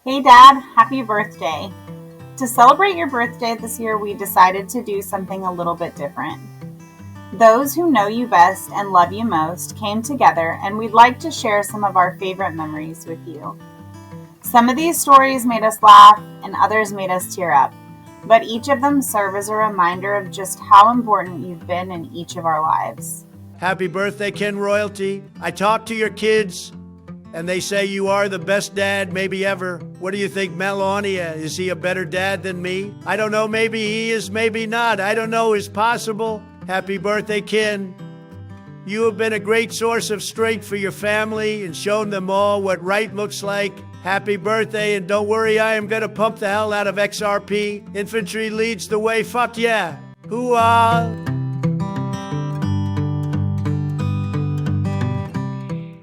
Hey Dad, happy birthday. To celebrate your birthday this year, we decided to do something a little bit different. Those who know you best and love you most came together, and we'd like to share some of our favorite memories with you. Some of these stories made us laugh, and others made us tear up, but each of them serve as a reminder of just how important you've been in each of our lives. Happy birthday, Ken Royalty. I talked to your kids, and they say you are the best dad maybe ever. What do you think, Melania? Is he a better dad than me? I don't know. Maybe he is, maybe not. I don't know. Is possible. Happy birthday, Ken. You have been a great source of strength for your family and shown them all what right looks like. Happy birthday, and don't worry, I am gonna pump the hell out of XRP. Infantry leads the way, fuck yeah. Hoo-ah!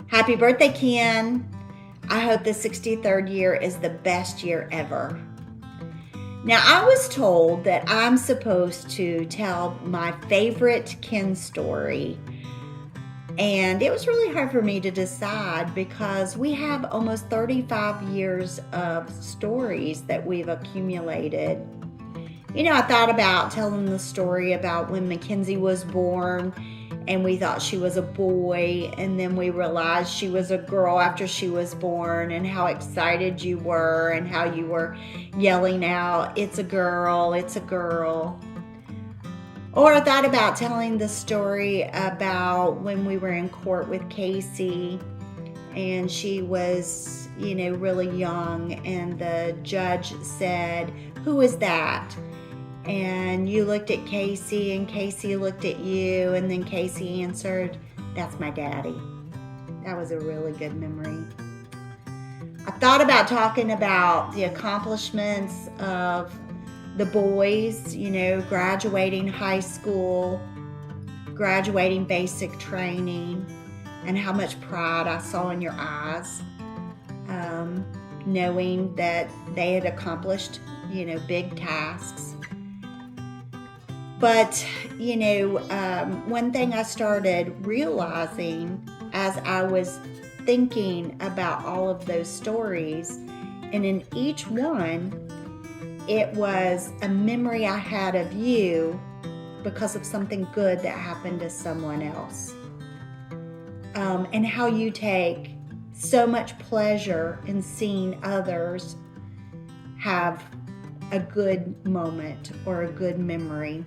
Happy birthday, Ken. I hope the 63rd year is the best year ever. Now, I was told that I'm supposed to tell my favorite Ken story, and it was really hard for me to decide because we have almost 35 years of stories that we've accumulated. I thought about telling the story about when Mackenzie was born and we thought she was a boy, and then we realized she was a girl after she was born, and how excited you were and how you were yelling out, "It's a girl, it's a girl." Or I thought about telling the story about when we were in court with Casey and she was, really young, and the judge said, "Who is that?" And you looked at Casey, and Casey looked at you, and then Casey answered, "That's my daddy." That was a really good memory. I thought about talking about the accomplishments of the boys, graduating high school, graduating basic training, and how much pride I saw in your eyes, knowing that they had accomplished, big tasks. But, one thing I started realizing as I was thinking about all of those stories, and in each one, it was a memory I had of you because of something good that happened to someone else. And how you take so much pleasure in seeing others have a good moment or a good memory.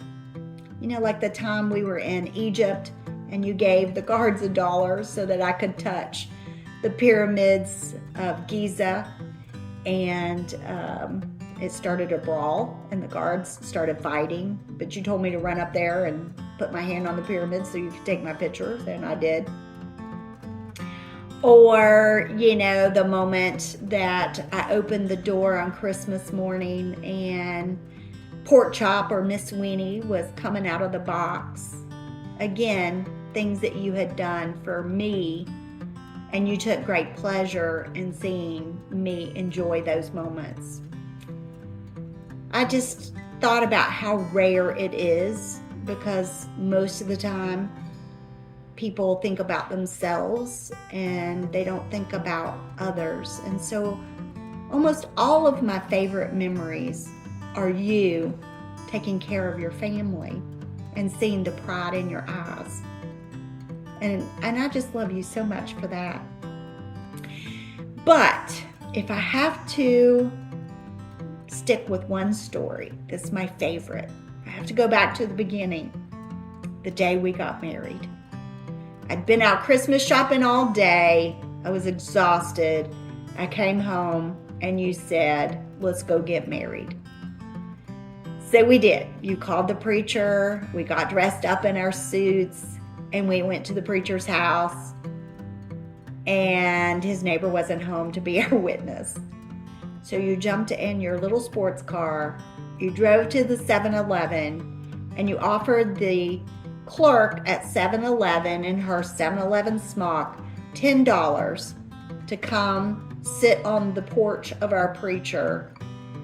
Like the time we were in Egypt and you gave the guards $1 so that I could touch the pyramids of Giza, and it started a brawl and the guards started fighting, but you told me to run up there and put my hand on the pyramid so you could take my pictures, and I did. Or, the moment that I opened the door on Christmas morning and Pork Chop or Miss Weenie was coming out of the box. Again, things that you had done for me, and you took great pleasure in seeing me enjoy those moments. I just thought about how rare it is, because most of the time people think about themselves and they don't think about others. And so almost all of my favorite memories are you taking care of your family and seeing the pride in your eyes. And I just love you so much for that. But if I have to stick with one story, that's my favorite, I have to go back to the beginning, the day we got married. I'd been out Christmas shopping all day. I was exhausted. I came home and you said, "Let's go get married." So we did. You called the preacher, we got dressed up in our suits, and we went to the preacher's house, and his neighbor wasn't home to be our witness. So you jumped in your little sports car, you drove to the 7-Eleven, and you offered the clerk at 7-Eleven in her 7-Eleven smock $10 to come sit on the porch of our preacher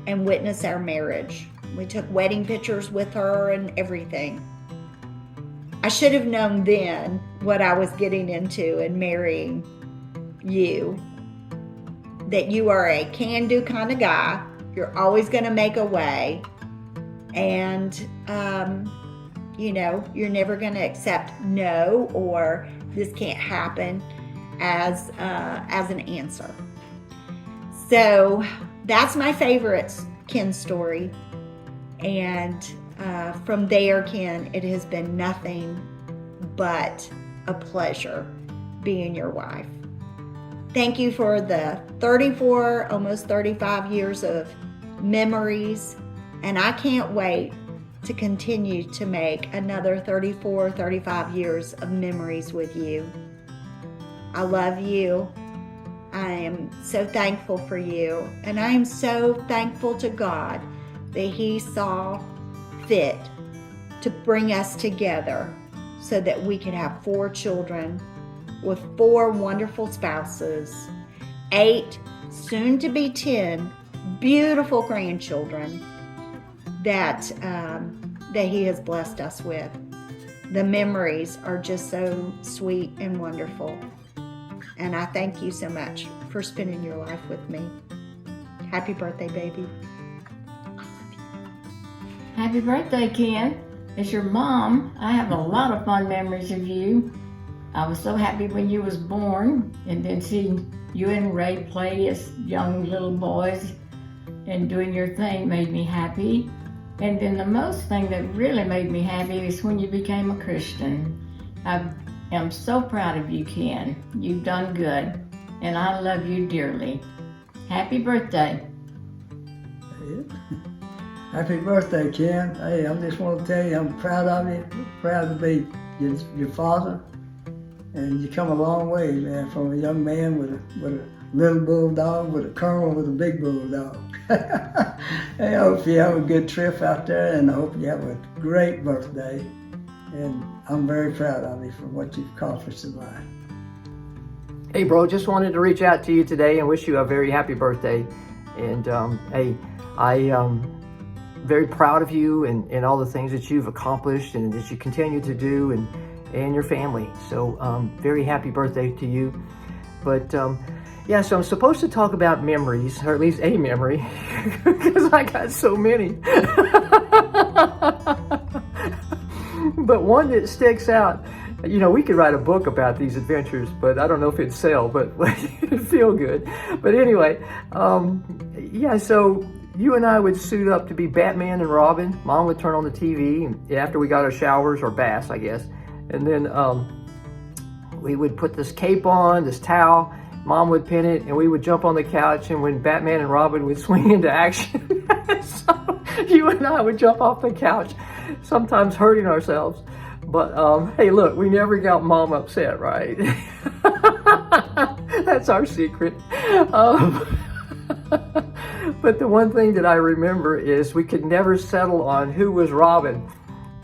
and witness our marriage. We took wedding pictures with her and everything. I should have known then what I was getting into in marrying you. that you are a can-do kind of guy. You're always going to make a way. And, you're never going to accept no or this can't happen as an answer. So that's my favorite Ken story. And from there, Ken, it has been nothing but a pleasure being your wife. Thank you for the 34, almost 35 years of memories. And I can't wait to continue to make another 34, 35 years of memories with you. I love you. I am so thankful for you. And I am so thankful to God that He saw fit to bring us together so that we could have 4 children with 4 wonderful spouses, 8, soon to be 10, beautiful grandchildren that He has blessed us with. The memories are just so sweet and wonderful. And I thank you so much for spending your life with me. Happy birthday, baby. Happy birthday, Ken. As your mom, I have a lot of fond memories of you. I was so happy when you was born, and then seeing you and Ray play as young little boys and doing your thing made me happy. And then the most thing that really made me happy is when you became a Christian. I am so proud of you, Ken. You've done good, and I love you dearly. Happy birthday. Happy birthday, Ken. Hey, I just want to tell you I'm proud of you, proud to be your father. And you come a long way, man, from a young man with a little bulldog with a colonel with a big bulldog. Hey, I hope you have a good trip out there, and I hope you have a great birthday. And I'm very proud of you for what you've accomplished in life. Hey, bro, just wanted to reach out to you today and wish you a very happy birthday. And hey, I'm very proud of you and all the things that you've accomplished and that you continue to do and your family. So very happy birthday to you. But yeah, so I'm supposed to talk about memories, or at least a memory, because I got so many. But one that sticks out, we could write a book about these adventures, but I don't know if it'd sell, but it'd feel good. But anyway, yeah, so you and I would suit up to be Batman and Robin. Mom would turn on the TV after we got our showers, or baths, I guess. And then we would put this cape on, this towel. Mom would pin it, and we would jump on the couch, and when Batman and Robin would swing into action, so you and I would jump off the couch, sometimes hurting ourselves. But hey, look, we never got Mom upset, right? That's our secret. But the one thing that I remember is we could never settle on who was Robin.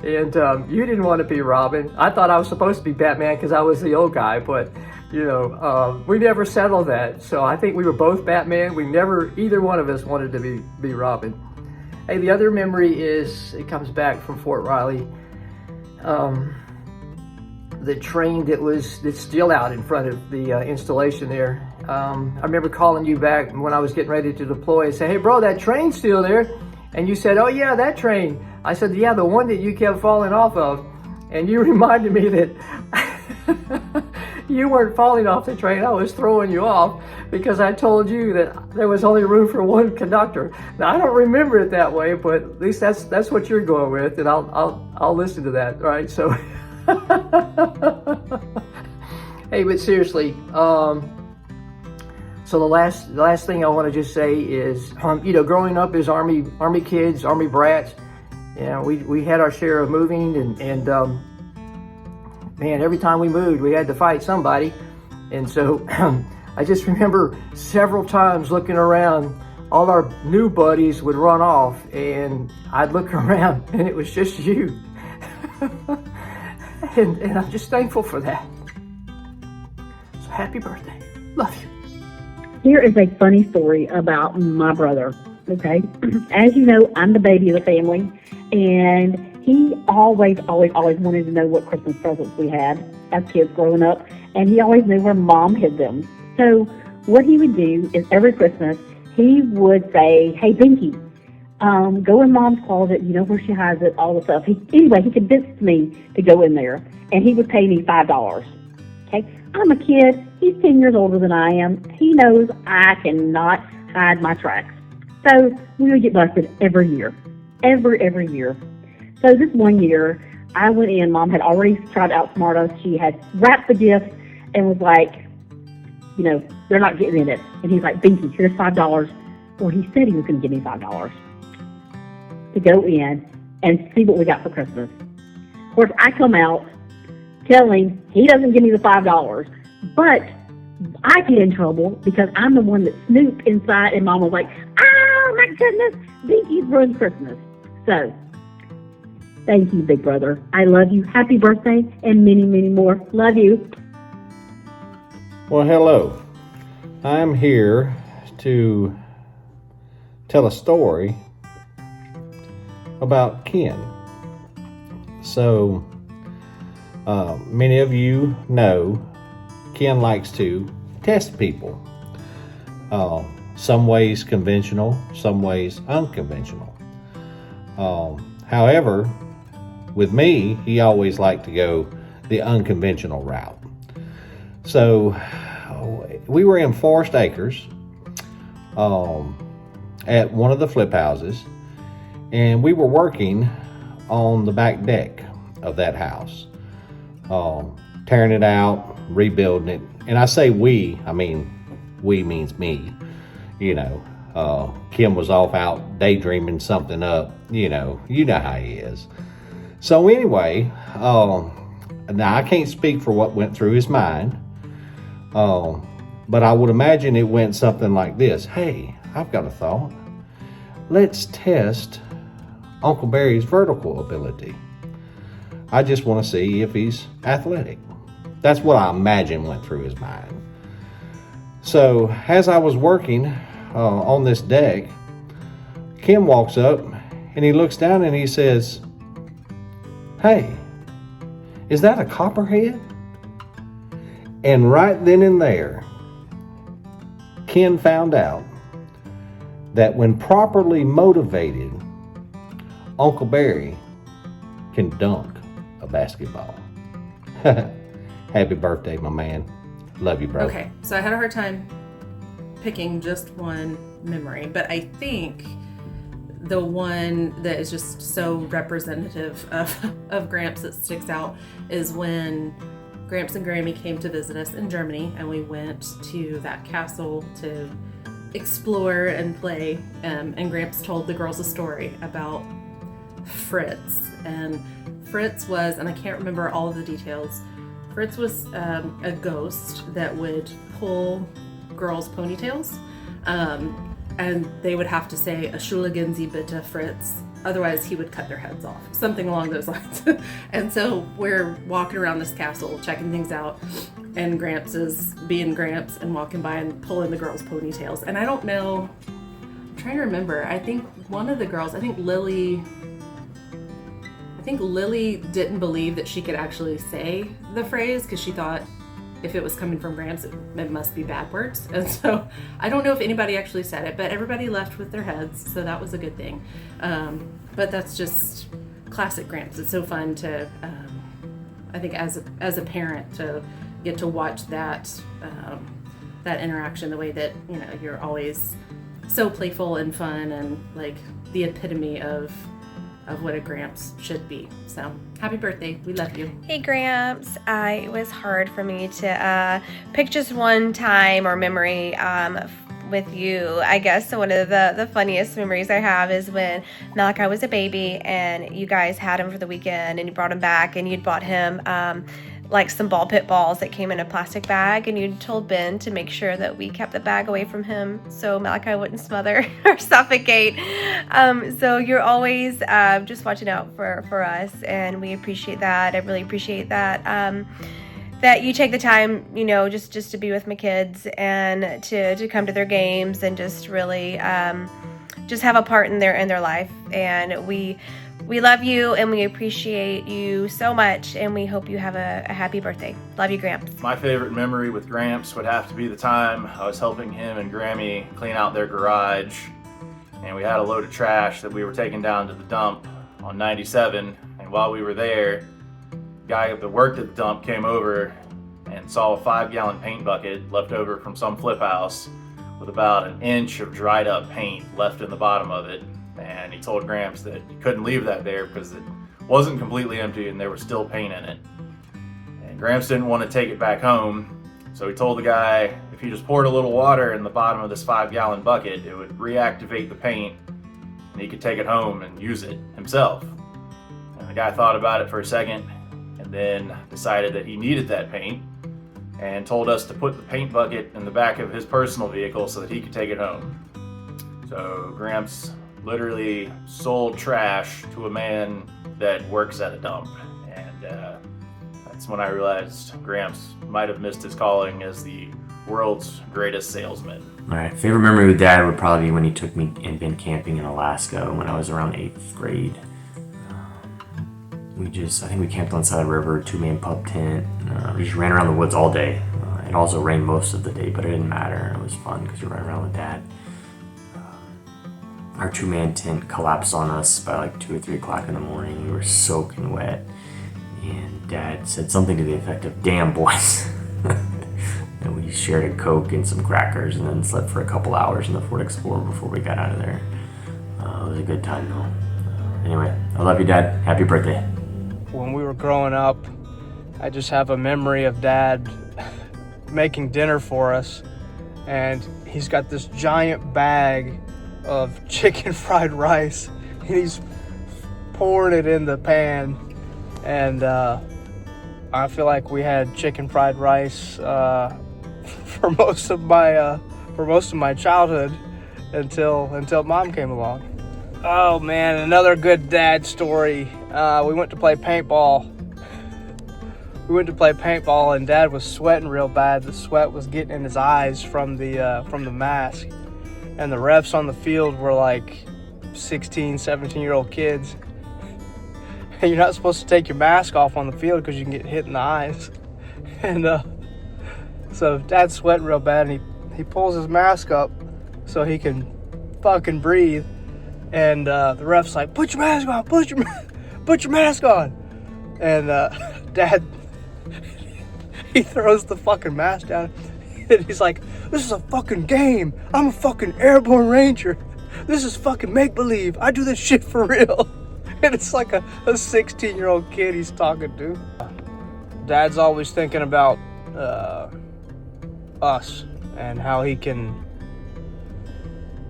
And you didn't want to be Robin. I thought I was supposed to be Batman because I was the old guy, but we never settled that. So I think we were both Batman. We never, either one of us wanted to be Robin. Hey, the other memory is, it comes back from Fort Riley. The train that's still out in front of the installation there. I remember calling you back when I was getting ready to deploy and say, hey bro, that train's still there. And you said, oh yeah, that train. I said, yeah, the one that you kept falling off of. And you reminded me that you weren't falling off the train. I was throwing you off because I told you that there was only room for one conductor. Now I don't remember it that way, but at least that's what you're going with, and I'll listen to that, right? So, hey, but seriously, so the last thing I want to just say is, growing up as Army kids, Army brats, we had our share of moving, and man, every time we moved, we had to fight somebody. And so I just remember several times looking around, all our new buddies would run off, and I'd look around, and it was just you. and I'm just thankful for that. So happy birthday. Love you. Here is a funny story about my brother, okay? As you know, I'm the baby of the family, and he always wanted to know what Christmas presents we had as kids growing up, and he always knew where Mom hid them. So what he would do is every Christmas, he would say, "Hey, Binky, go in Mom's closet. You know where she hides it, all the stuff." Anyway, he convinced me to go in there, and he would pay me $5. Okay, I'm a kid. He's 10 years older than I am. He knows I cannot hide my tracks. So we would get busted every year. Every year. So this one year, I went in. Mom had already tried to outsmart us. She had wrapped the gift and was like, you know, they're not getting in it. And he's like, "Binky, here's $5. Or he said he was going to give me $5 to go in and see what we got for Christmas. Of course, I come out, tell him he doesn't give me the $5, but I get in trouble because I'm the one that snooped inside, and Mom was like, "Oh my goodness, Binky's ruined Christmas." So, thank you, big brother. I love you. Happy birthday, and many, many more. Love you. Well, hello. I'm here to tell a story about Ken. So, many of you know Ken likes to test people. Some ways conventional, some ways unconventional. However, with me, he always liked to go the unconventional route. So, we were in Forest Acres at one of the flip houses, and we were working on the back deck of that house, tearing it out, rebuilding it. And I say we, I mean we means me. You know, Kim was off out daydreaming something up. You know how he is. So anyway, now I can't speak for what went through his mind, but I would imagine it went something like this. "Hey, I've got a thought. Let's test Uncle Barry's vertical ability. I just want to see if he's athletic." That's what I imagine went through his mind. So as I was working on this deck, Kim walks up and he looks down and he says, "Hey, is that a copperhead?" And right then and there, Ken found out that when properly motivated, Uncle Barry can dunk a basketball. Happy birthday, my man. Love you, bro. Okay, so I had a hard time picking just one memory, but I think the one that is just so representative of Gramps that sticks out is when Gramps and Grammy came to visit us in Germany, and we went to that castle to explore and play, and Gramps told the girls a story about Fritz. And Fritz was, and I can't remember all of the details, Fritz was a ghost that would pull girls' ponytails, and they would have to say, "Entschuldigen Sie bitte, Fritz," otherwise he would cut their heads off, something along those lines. And so we're walking around this castle, checking things out, and Gramps is being Gramps and walking by and pulling the girls' ponytails. And I don't know, I'm trying to remember, I think one of the girls, I think Lily didn't believe that she could actually say the phrase because she thought if it was coming from Gramps, it must be bad words. And so I don't know if anybody actually said it, but everybody left with their heads, so that was a good thing. But that's just classic Gramps. It's so fun to, I think as a parent, to get to watch that that interaction, the way that, you know, you're always so playful and fun and like the epitome of what a Gramps should be. So happy birthday, we love you. Hey Gramps, it was hard for me to pick just one time or memory with you. I guess one of the funniest memories I have is when Malachi was a baby and you guys had him for the weekend and you brought him back and you'd bought him like some ball pit balls that came in a plastic bag, and you told Ben to make sure that we kept the bag away from him so Malachi wouldn't smother or suffocate. So you're always just watching out for us, and we appreciate that. I really appreciate that. That you take the time, you know, just to be with my kids and to come to their games and just really just have a part in their life. And we We love you and we appreciate you so much, and we hope you have a happy birthday. Love you, Gramps. My favorite memory with Gramps would have to be the time I was helping him and Grammy clean out their garage, and we had a load of trash that we were taking down to the dump on 97, and while we were there, the guy that worked at the dump came over and saw a 5-gallon paint bucket left over from some flip house with about an inch of dried up paint left in the bottom of it. And he told Gramps that he couldn't leave that there because it wasn't completely empty and there was still paint in it. And Gramps didn't want to take it back home, so he told the guy if he just poured a little water in the bottom of this 5-gallon bucket, it would reactivate the paint and he could take it home and use it himself. And the guy thought about it for a second and then decided that he needed that paint and told us to put the paint bucket in the back of his personal vehicle so that he could take it home. So Gramps literally sold trash to a man that works at a dump, and that's when I realized Gramps might have missed his calling as the world's greatest salesman. Alright, favorite memory with Dad would probably be when he took me and been camping in Alaska when I was around 8th grade. I think we camped on the side of the river, 2-man pup tent. We just ran around the woods all day. It also rained most of the day, but it didn't matter. It was fun because we ran around with Dad. Our 2-man tent collapsed on us by like 2 or 3 o'clock in the morning. We were soaking wet, and Dad said something to the effect of, "Damn, boys." And we shared a Coke and some crackers and then slept for a couple hours in the Ford Explorer before we got out of there. It was a good time though. Anyway, I love you, Dad. Happy birthday. When we were growing up, I just have a memory of Dad making dinner for us, and he's got this giant bag of chicken fried rice, and he's pouring it in the pan, and I feel like we had chicken fried rice for most of my childhood until Mom came along. Oh man, another good Dad story. We went to play paintball. And Dad was sweating real bad. The sweat was getting in his eyes from the mask. And the refs on the field were like 16, 17-year-old kids. And you're not supposed to take your mask off on the field because you can get hit in the eyes. And so Dad's sweating real bad, and he pulls his mask up so he can fucking breathe. And the ref's like, "Put your mask on, put your mask on." And Dad, he throws the fucking mask down. And he's like, "This is a fucking game. I'm a fucking airborne ranger. This is fucking make-believe. I do this shit for real." And it's like a 16-year-old kid he's talking to. Dad's always thinking about us and how he can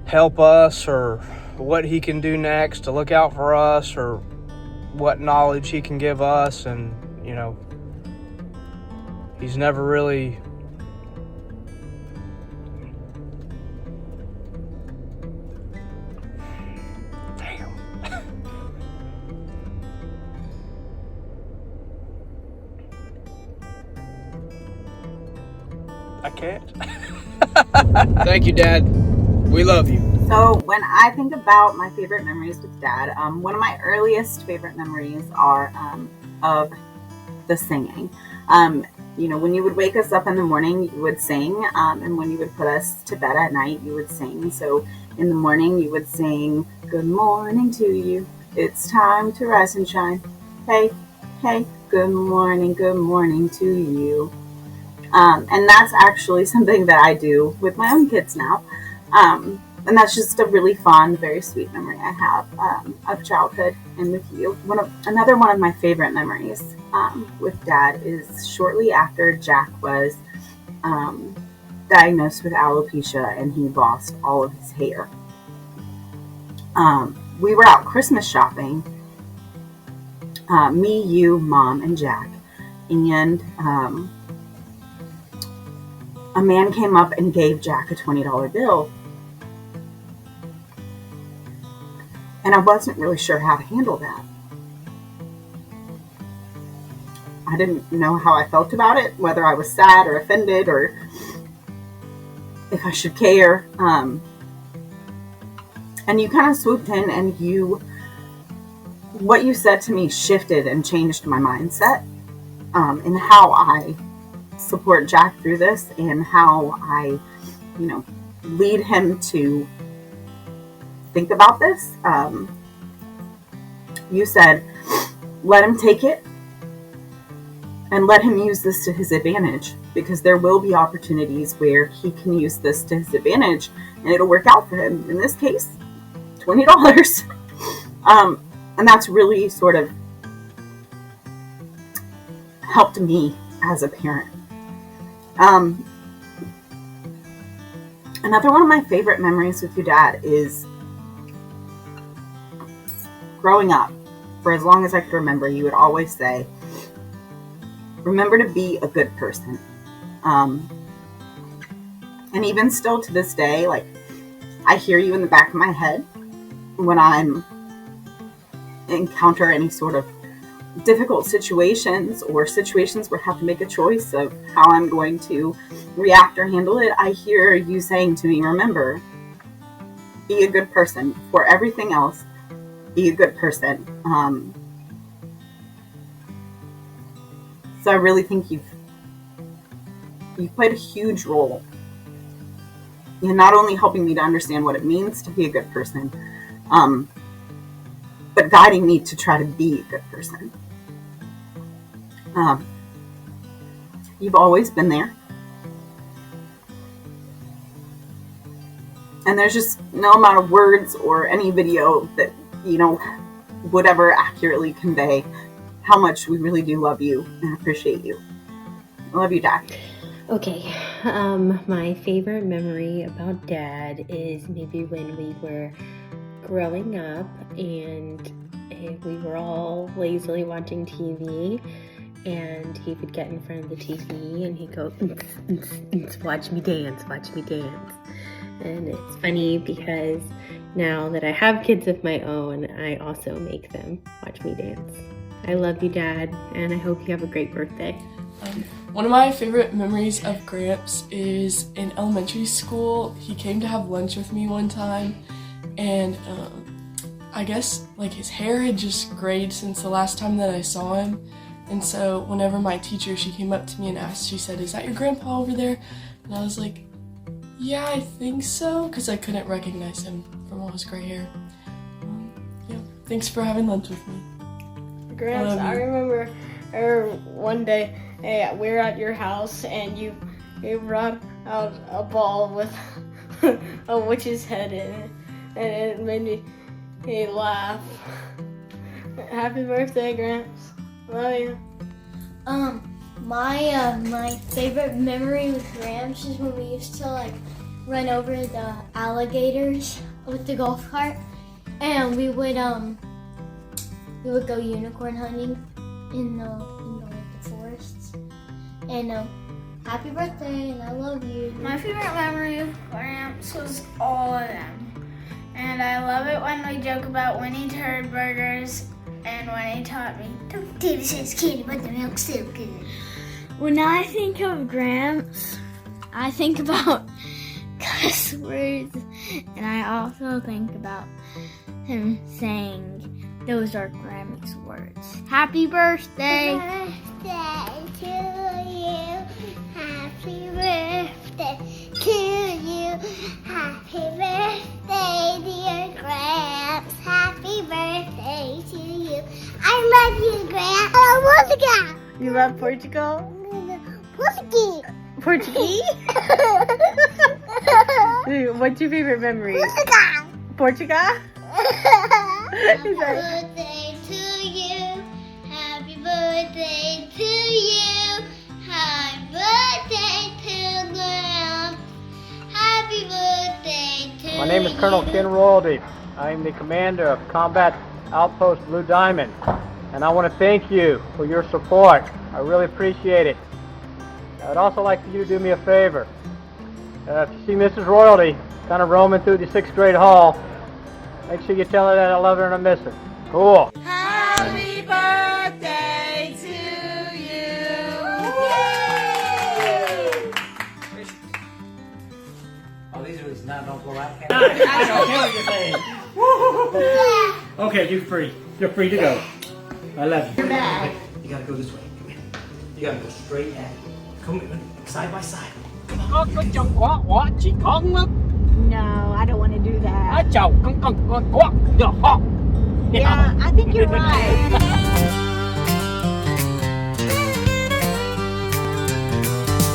help us, or what he can do next to look out for us, or what knowledge he can give us. And, you know, he's never really... I can't. Thank you, Dad. We love you. So when I think about my favorite memories with Dad, one of my earliest favorite memories are of the singing. You know, when you would wake us up in the morning, you would sing, and when you would put us to bed at night, you would sing. So in the morning, you would sing, "Good morning to you. It's time to rise and shine. Hey, hey, good morning to you." And that's actually something that I do with my own kids now. And that's just a really fond, very sweet memory I have of childhood and with you. Another one of my favorite memories with Dad is shortly after Jack was diagnosed with alopecia and he lost all of his hair. We were out Christmas shopping, me, you, Mom, and Jack, and a man came up and gave Jack a $20 bill. And I wasn't really sure how to handle that. I didn't know how I felt about it, whether I was sad or offended or if I should care. And you kind of swooped in and you what you said to me shifted and changed my mindset in how I support Jack through this and how I, lead him to think about this. You said, let him take it and let him use this to his advantage, because there will be opportunities where he can use this to his advantage and it'll work out for him. In this case, $20. And that's really sort of helped me as a parent. Another one of my favorite memories with your dad is growing up. For as long as I could remember, you would always say, remember to be a good person. And even still to this day, like, I hear you in the back of my head when I'm encounter any sort of difficult situations or situations where I have to make a choice of how I'm going to react or handle it. I hear you saying to me, remember, be a good person. For everything else, be a good person. So I really think you've played a huge role in not only helping me to understand what it means to be a good person, but guiding me to try to be a good person. You've always been there. And there's just no amount of words or any video that, would ever accurately convey how much we really do love you and appreciate you. I love you, Dad. Okay, my favorite memory about Dad is maybe when we were growing up and we were all lazily watching TV, and he would get in front of the TV and he'd go, watch me dance, watch me dance. And it's funny because now that I have kids of my own, I also make them watch me dance. I love you, Dad, and I hope you have a great birthday. One of my favorite memories of Gramps is in elementary school. He came to have lunch with me one time, and I guess like his hair had just grayed since the last time that I saw him. And so whenever my teacher, she came up to me and asked, she said, "Is that your grandpa over there?" And I was like, "Yeah, I think so," because I couldn't recognize him from all his gray hair. Yeah, thanks for having lunch with me. Gramps, I remember one day we were at your house and you brought out a ball with a witch's head in it, and it made me laugh. Happy birthday, Gramps. Love you. My favorite memory with Gramps is when we used to run over the alligators with the golf cart, and we would go unicorn hunting in the forests. And happy birthday, and I love you. My favorite memory of Gramps was all of them, and I love it when we joke about Winnie Turd Burgers and when he taught me, "Don't taste his candy, but the milk's still good." When I think of Gramps, I think about cuss words, and I also think about him saying, "Those are Grammy's words." Happy birthday! Birthday to you. Happy birthday to you. Happy birthday, dear Gramps. Happy birthday to you. I love you, Gramps. I love Portugal. You love Portugal? Portuguese. Portuguese? What's your favorite memory? Portugal. Portugal? Happy birthday to you. Happy birthday to you. Happy birthday to Gramps. Happy birthday to My name is Colonel Ken Royalty. I am the commander of Combat Outpost Blue Diamond, and I want to thank you for your support. I really appreciate it. I'd also like for you to do me a favor. If you see Mrs. Royalty kind of roaming through the 6th grade hall, make sure you tell her that I love her and I miss her. Cool. Happy birthday to you! Oh, these are not don't blow out. I don't care what you're saying. Okay, you're free. You're free to go. I love you. You're back. You gotta go this way. Come here. You gotta go straight at it. Come on, side by side. Có chồng quá chỉ có ngất. No, I don't want to do that. Chồng con quá giờ họ. Yeah, I think you're right.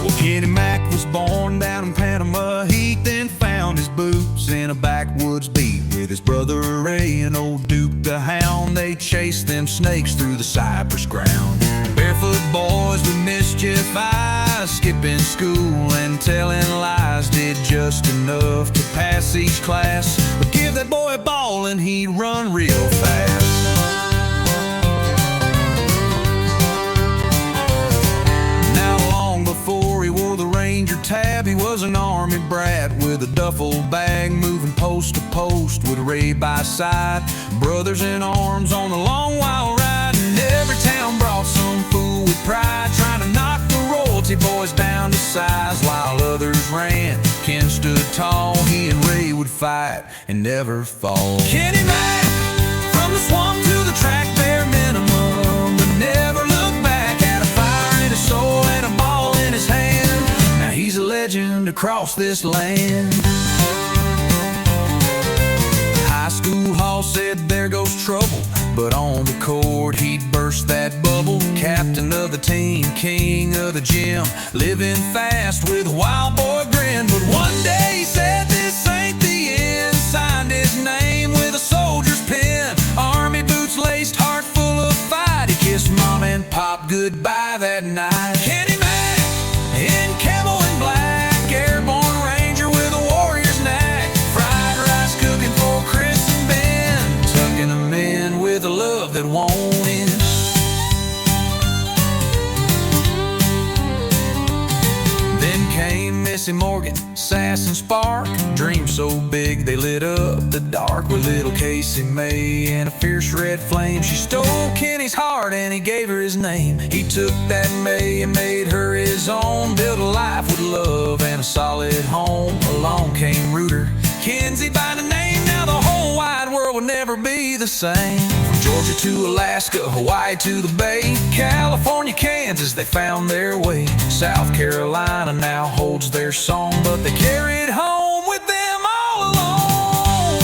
Well, Kenny Mack was born down in Panama. He then found his boots in a backwoods beat with his brother Ray and old Duke the Hound. They chased them snakes through the cypress ground. Barefoot boys with mischief eyes, skipping school and telling lies, did just enough to pass each class. But give that boy a ball and he'd run real fast. Now long before he wore the Ranger tab, he was an army brat with a duffel bag, moving post to post with Ray by side. Brothers in arms on the long wild ride, and every town brought some fool with pride, trying to knock the royalty boys down to size. While others ran, Ken stood tall. He and Ray would fight and never fall. Kenny Mack, from the swamp to the track, bare minimum, but never look back. Had a fire in his soul and a ball in his hand. Now he's a legend across this land. High school hall said there goes trouble, but on the court he'd burst that bubble. Captain of the team, king of the gym, living fast with a wild boy grin. But one day he said this ain't the end, signed his name with a soldier's pen. Army boots laced, heart full of fight. He kissed mom and pop goodbye that night. Kenny Mack in camo and black, airborne ranger with a warrior's knack. Fried rice cooking for Chris and Ben, tucking them in with a love that won't end. Then came Missy Morgan, Sass and Spark, dreams so big they lit up the dark. With little Casey May and a fierce red flame, she stole Kenny's heart and he gave her his name. He took that May and made her his own, built a life with love and a solid home. Along came Rooter, Kinsey by the name. Now the whole wide world will never be the same. From Georgia to Alaska, Hawaii to the Bay, California, Kansas, they found their way. South Carolina now holds their song, but they carry it home with them all along.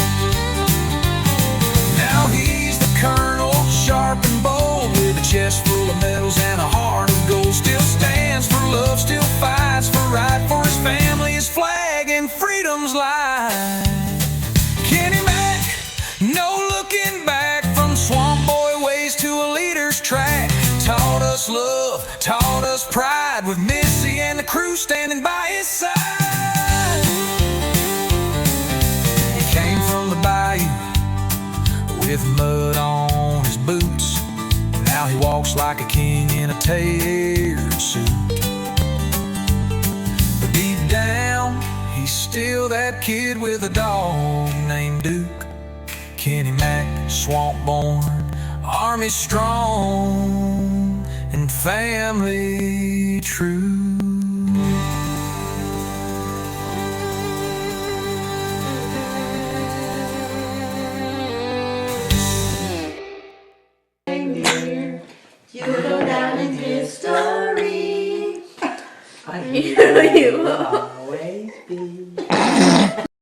Now he's the colonel, sharp and bold, with a chest full of medals and a heart of gold. Still stands for love, still fights for right, for his family, his flag, and freedom's life. Kenny Mack, no looking back, from swamp boy ways to a leader's track. Taught us love, taught us pride, with Missy and the crew standing by his side. He came from the bayou with mud on his boots. Now he walks like a king in a tailored suit. But deep down, he's still that kid with a dog named Duke. Kenny Mack, swamp born, army strong, and family true.